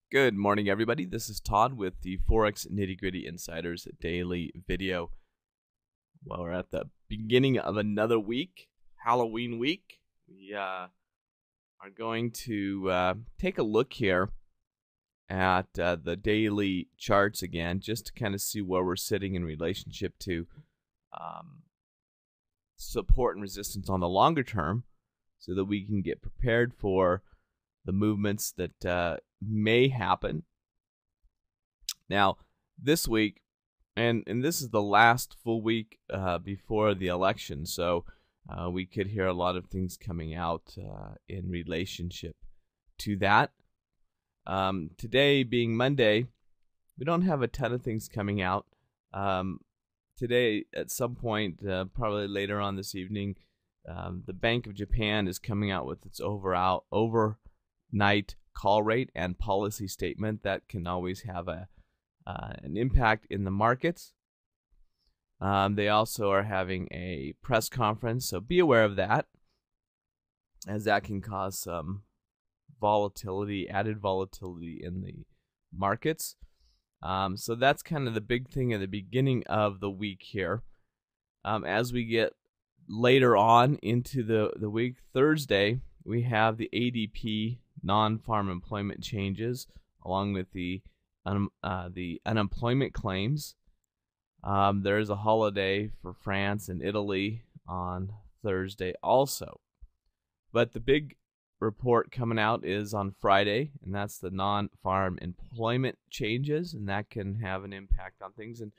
Good morning, everybody. This is Todd with the Forex Nitty Gritty Insiders Daily Video. Well, we're at the beginning of another week, Halloween week. We are going to take a look here at the daily charts again, just to kind of see where we're sitting in relationship to support and resistance on the longer term, so that we can get prepared for the movements that may happen. Now, this week, and this is the last full week before the election, so we could hear a lot of things coming out in relationship to that. Today being Monday, we don't have a ton of things coming out. Today, at some point, probably later on this evening, the Bank of Japan is coming out with its overnight call rate and policy statement that can always have an impact in the markets. They also are having a press conference, so be aware of that, as that can cause some added volatility in the markets. So that's kind of the big thing at the beginning of the week here. As we get later on into the week, Thursday, we have the ADP non-farm employment changes, along with the unemployment claims. There is a holiday for France and Italy on Thursday also. But the big report coming out is on Friday, and that's the non-farm employment changes, and that can have an impact on things. And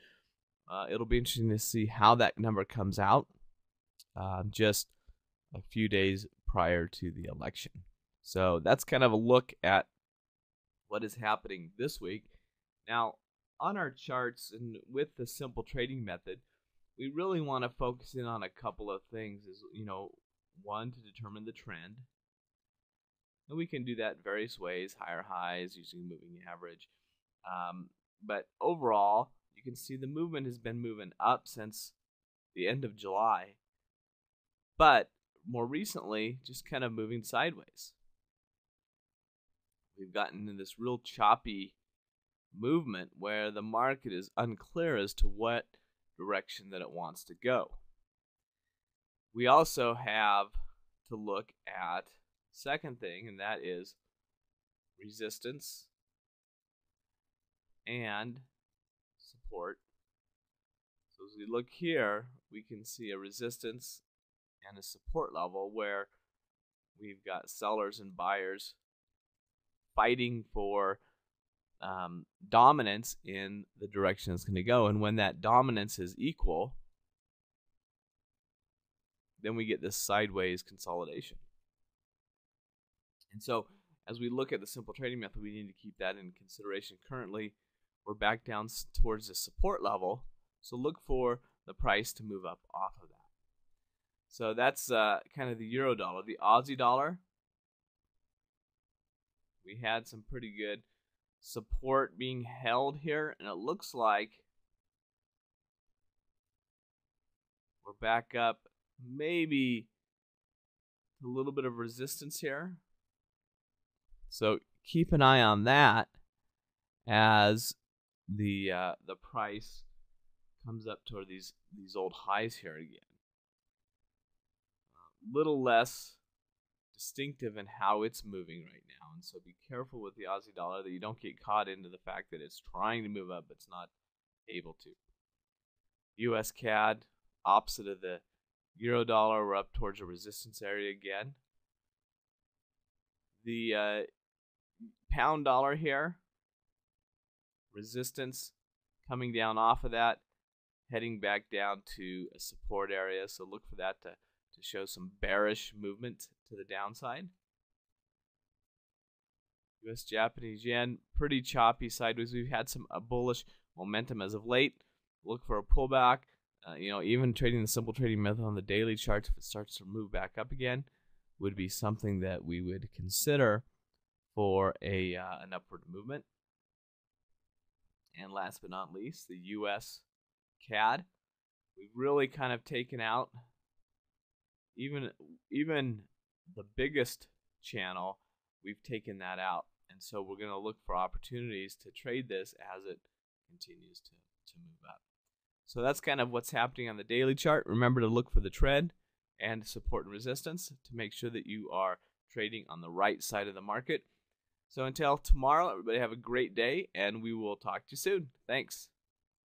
it'll be interesting to see how that number comes out just a few days prior to the election. So that's kind of a look at what is happening this week. Now, on our charts and with the simple trading method, we really want to focus in on a couple of things. One, to determine the trend. And we can do that in various ways, higher highs, using moving average. But overall, you can see the movement has been moving up since the end of July. But more recently, just kind of moving sideways. We've gotten into this real choppy movement where the market is unclear as to what direction that it wants to go. We also have to look at second thing, and that is resistance and support. So as we look here, we can see a resistance and a support level where we've got sellers and buyers fighting for dominance in the direction it's going to go. And when that dominance is equal, then we get this sideways consolidation. And so as we look at the simple trading method, we need to keep that in consideration. Currently, we're back down towards the support level, so look for the price to move up off of that. So that's kind of the euro dollar. The Aussie dollar, we had some pretty good support being held here, and it looks like we're back up, maybe a little bit of resistance here. So keep an eye on that as the price comes up toward these old highs here again. Little less distinctive in how it's moving right now, and so be careful with the Aussie dollar that you don't get caught into the fact that it's trying to move up but it's not able to. US CAD, opposite of the euro dollar, we're up towards a resistance area again. The pound dollar here, resistance coming down off of that, heading back down to a support area, so look for that to show some bearish movement to the downside. US Japanese yen, pretty choppy sideways. We've had some bullish momentum as of late. Look for a pullback. Even trading the simple trading method on the daily charts, if it starts to move back up again, would be something that we would consider for an upward movement. And last but not least, the US CAD. We've really kind of taken out even the biggest channel. We've taken that out. And so we're going to look for opportunities to trade this as it continues to move up. So that's kind of what's happening on the daily chart. Remember to look for the trend and support and resistance to make sure that you are trading on the right side of the market. So until tomorrow, everybody have a great day, and we will talk to you soon. Thanks.